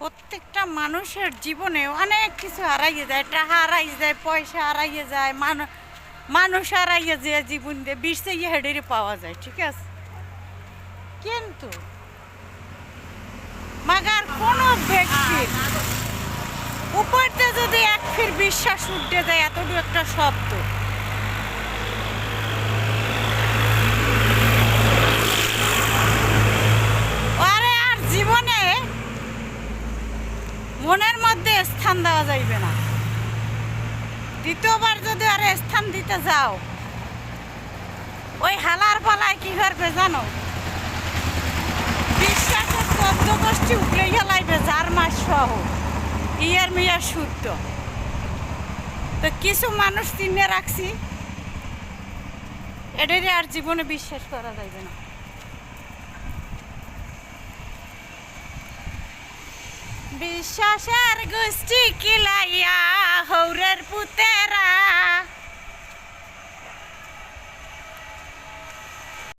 প্রত্যেকটা মানুষের জীবনে অনেক কিছু হারাইয়ে যায়, টাকা হারাইয়ে যায়, পয়সা হারাইয়ে যায়, মানুষ হারাইয়ে যায়, জীবন দিয়ে বিষে হেডেরে পাওয়া যায়, ঠিক আছে। কিন্তু মাগার কোনো ব্যক্তির উপর দিয়ে যদি এক ফির বিশ্বাস উঠে যায়, এতটুকু একটা শব্দ, আরে আর জীবনে মনের মধ্যে স্থান দেওয়া যাইবে না। দ্বিতীয়বার যদি আরে স্থান দিতে যাও, ওই হালার পালায় কি করবে জানো? বিশ্বাসের 14 গোষ্ঠী উঠলে গেলাইবে, যার মাস সহ ইয়ার মিয়ার শুদ্ধ। তো কিছু মানুষ চিনে রাখছি, এটারে আর জীবনে বিশ্বাস করা যাইবে না। বিশ্বাসের গোষ্ঠী কিলাইয়া হৌরের পুতের